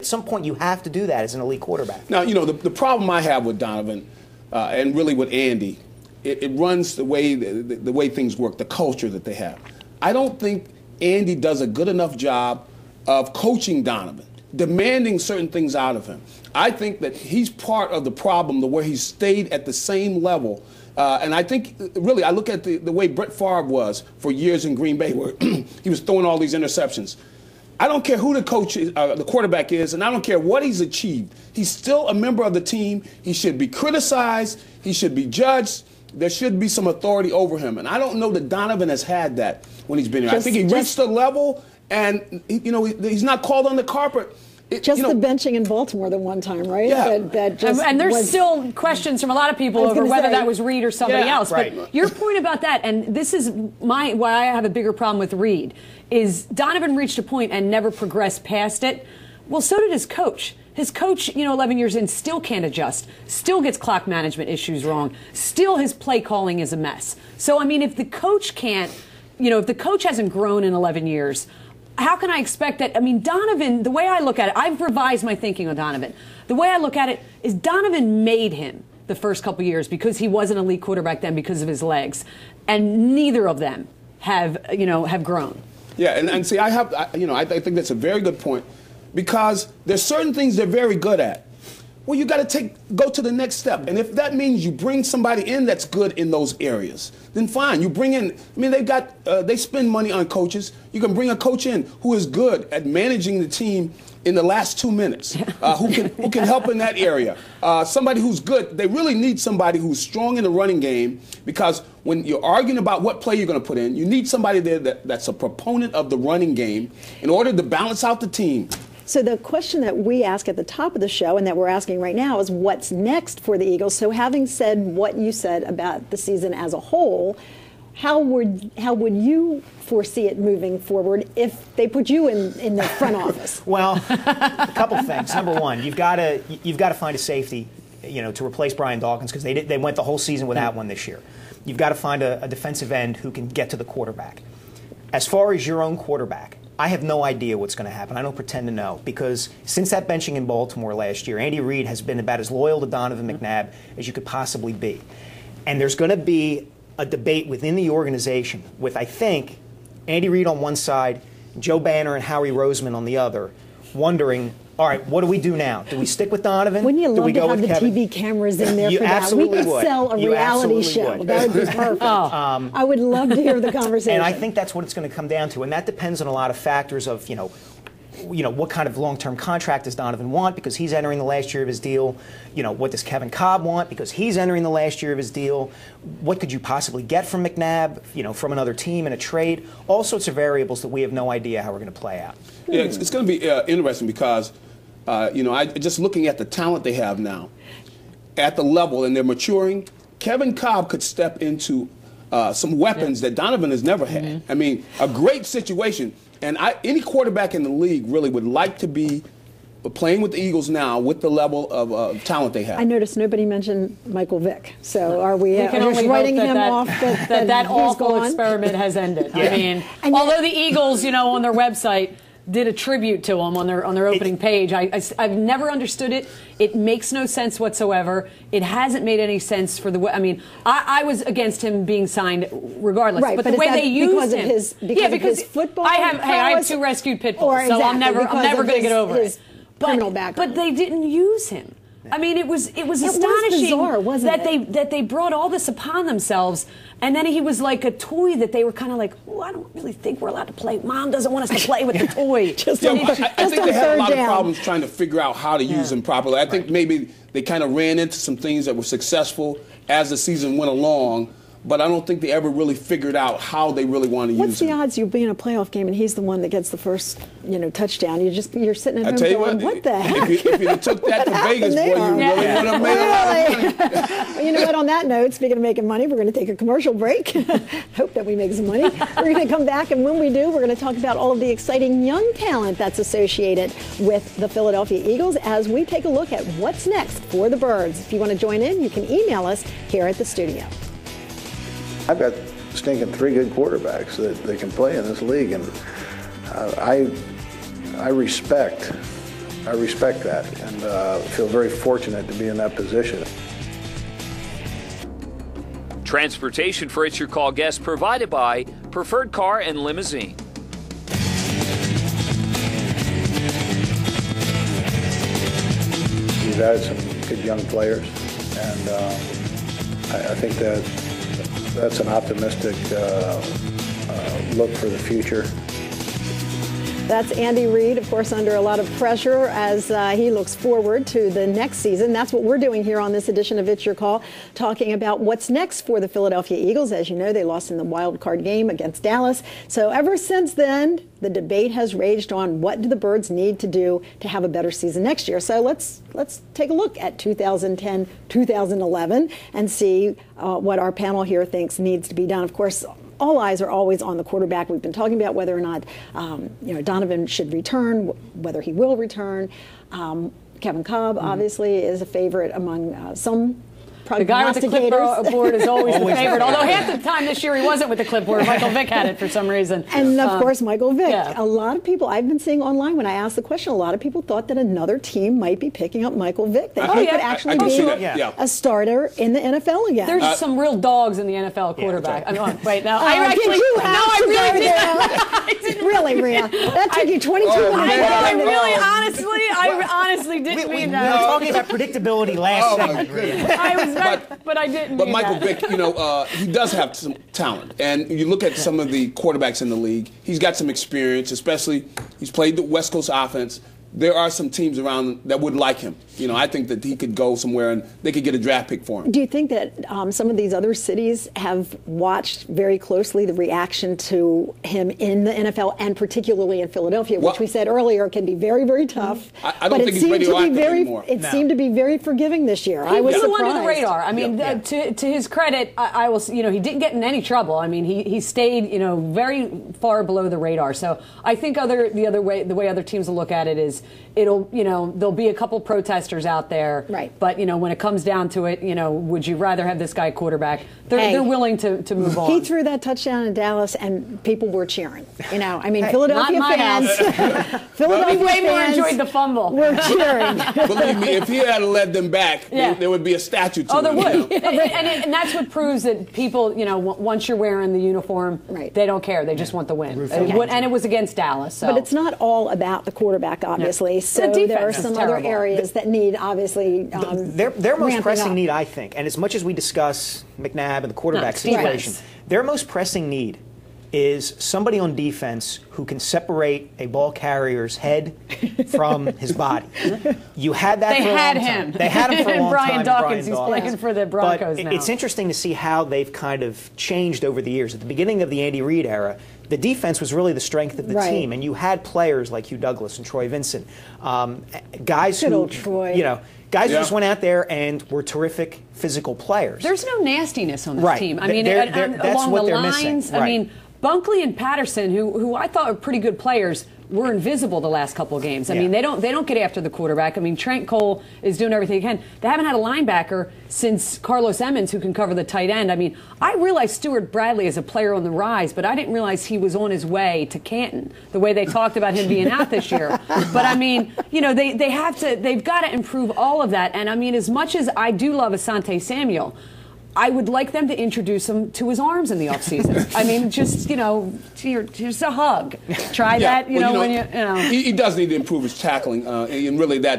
At some point, you have to do that as an elite quarterback. Now, you know, the problem I have with Donovan and really with Andy, it runs the way things work, the culture that they have. I don't think Andy does a good enough job of coaching Donovan, demanding certain things out of him. I think that he's part of the problem, the way he's stayed at the same level. And I think, really, I look at the way Brett Favre was for years in Green Bay, where he was throwing all these interceptions. I don't care who the coach is, the quarterback is, and I don't care what he's achieved. He's still a member of the team. He should be criticized. He should be judged. There should be some authority over him. And I don't know that Donovan has had that when he's been here. I think he reached the level, and he's not called on the carpet. The benching in Baltimore the one time, right? Yeah. And there's still questions from a lot of people over whether that was Reed or somebody else. Right. But your point about that, and this is why I have a bigger problem with Reed, is Donovan reached a point and never progressed past it. Well, so did his coach. His coach, 11 years in, still can't adjust, still gets clock management issues wrong, still his play calling is a mess. So, I mean, if the coach can't, if the coach hasn't grown in 11 years, how can I expect that? I mean, Donovan, the way I look at it, I've revised my thinking on Donovan. The way I look at it is Donovan made him the first couple years because he was an elite quarterback then because of his legs. And neither of them have grown. Yeah, and see, I think that's a very good point, because there's certain things they're very good at. Well, you got to go to the next step. And if that means you bring somebody in that's good in those areas, then fine. You bring in, they spend money on coaches. You can bring a coach in who is good at managing the team in the last 2 minutes, who can help in that area. Somebody who's good. They really need somebody who's strong in the running game, because when you're arguing about what play you're going to put in, you need somebody there that's a proponent of the running game in order to balance out the team. So the question that we ask at the top of the show, and that we're asking right now, is what's next for the Eagles? So having said what you said about the season as a whole, how would you foresee it moving forward if they put you in the front office? Well, a couple things. Number one, you've got to find a safety, to replace Brian Dawkins, because they went the whole season without one this year. You've got to find a defensive end who can get to the quarterback. As far as your own quarterback, I have no idea what's going to happen. I don't pretend to know, because since that benching in Baltimore last year, Andy Reid has been about as loyal to Donovan McNabb as you could possibly be. And there's going to be a debate within the organization with, I think, Andy Reid on one side, Joe Banner and Howie Roseman on the other, wondering, all right, what do we do now? Do we stick with Donovan? Wouldn't you do love we to go have with the Kevin? TV cameras in there You for that? We absolutely could would. sell a You reality absolutely show. would. That would be perfect. I would love to hear the conversation. And I think that's what it's going to come down to. And that depends on a lot of factors of, what kind of long-term contract does Donovan want, because he's entering the last year of his deal? What does Kevin Cobb want, because he's entering the last year of his deal? What could you possibly get from McNabb, from another team in a trade? All sorts of variables that we have no idea how we're going to play out. Yeah, it's going to be interesting, because, just looking at the talent they have now, at the level, and they're maturing, Kevin Cobb could step into some weapons that Donovan has never had. Mm-hmm. I mean, a great situation. And any quarterback in the league really would like to be playing with the Eagles now with the level of talent they have. I noticed nobody mentioned Michael Vick. So are we can only writing hope him off that awful gone? experiment has ended? Yeah. I mean, although the Eagles, on their website did a tribute to him on their opening page, I've never understood it. It makes no sense whatsoever. It hasn't made any sense for the way. I mean, I was against him being signed regardless, right, but the way they used him, because his football. I have 2 rescued pit bulls, so I'm never going to get over it. But they didn't use him. I mean, it was astonishing bizarre, wasn't that they brought all this upon themselves, and then he was like a toy that they were kind of like, oh, I don't really think we're allowed to play. Mom doesn't want us to play with the toy. I think they had a lot of problems trying to figure out how to use him properly. I think maybe they kind of ran into some things that were successful as the season went along, but I don't think they ever really figured out how they really want to use him. What's the odds you be in a playoff game and he's the one that gets the first, touchdown? You're sitting at home going, what the heck? If you took that to Vegas, boy, you really would have made a lot of money. Well, you know what? On that note, speaking of making money, we're going to take a commercial break. Hope that we make some money. We're going to come back, and when we do, we're going to talk about all of the exciting young talent that's associated with the Philadelphia Eagles as we take a look at what's next for the Birds. If you want to join in, you can email us here at the studio. I've got stinking 3 good quarterbacks that can play in this league, and I respect I respect that and feel very fortunate to be in that position. Transportation for It's Your Call guests provided by Preferred Car and Limousine. We've added some good young players, and I think that's an optimistic look for the future. That's Andy Reid, of course, under a lot of pressure as he looks forward to the next season. That's what we're doing here on this edition of It's Your Call, talking about what's next for the Philadelphia Eagles. As you know, they lost in the wild card game against Dallas. So ever since then, the debate has raged on what do the Birds need to do to have a better season next year. So let's take a look at 2010, 2011 and see what our panel here thinks needs to be done. Of course, all eyes are always on the quarterback. We've been talking about whether or not Donovan should return, whether he will return. Kevin Cobb, obviously, is a favorite among some The guy with the clipboard is always the favorite. the Although half the time this year he wasn't with the clipboard. Michael Vick had it for some reason. And of course, Michael Vick. Yeah. A lot of people, I've been seeing online when I asked the question, a lot of people thought that another team might be picking up Michael Vick. That he could actually be a starter in the NFL again. There's some real dogs in the NFL quarterback. Yeah, I'm on, wait, now I didn't. Really, Rhea? That took you 22 minutes. I honestly didn't mean We that. were talking about predictability last segment. I was not, but I didn't But mean Michael that. Vick, he does have some talent. And you look at some of the quarterbacks in the league, he's got some experience, especially he's played the West Coast offense. There are some teams around that would like him. I think that he could go somewhere and they could get a draft pick for him. Do you think that some of these other cities have watched very closely the reaction to him in the NFL and particularly in Philadelphia, which we said earlier can be very, very tough. I don't think he's radioactive anymore. It seemed to be very forgiving this year. I was surprised. Under the radar. I mean, to his credit, I will. He didn't get in any trouble. I mean, he stayed, very far below the radar. So I think the way other teams will look at it is there'll be a couple protesters out there. Right. But when it comes down to it, would you rather have this guy quarterback? They're willing to move on. He threw that touchdown in Dallas, and people were cheering. I mean, Philadelphia fans. Philadelphia we way more fans enjoyed the fumble. We're cheering. Believe me, if he had led them back, there would be a statue to him. There would. And that's what proves that people, once you're wearing the uniform, they don't care. They just want the win. And it was against Dallas. So. But it's not all about the quarterback, obviously. No. So there are some other areas that need, obviously, their most pressing up. need, I think, and as much as we discuss McNabb and the quarterback situation, their most pressing need is somebody on defense who can separate a ball carrier's head from his body. You had that for a long time. They had him for a long Brian time. Dawkins, who's playing for the Broncos but now. It's interesting to see how they've kind of changed over the years. At the beginning of the Andy Reid era, the defense was really the strength of the team, and you had players like Hugh Douglas and Troy Vincent, guys Good who, old Troy. Guys who just went out there and were terrific physical players. There's no nastiness on this team. I mean, that's along what the they're lines. missing. I mean, Bunkley and Patterson, who I thought were pretty good players, were invisible the last couple of games. I mean, they don't get after the quarterback. I mean, Trent Cole is doing everything he can. They haven't had a linebacker since Carlos Emmons, who can cover the tight end. I mean, I realized Stuart Bradley is a player on the rise, but I didn't realize he was on his way to Canton, the way they talked about him being out this year. But I mean, they've got to improve all of that. And I mean, as much as I do love Asante Samuel, I would like them to introduce him to his arms in the offseason. I mean, just, just a hug. Try that, when he does need to improve his tackling, and really that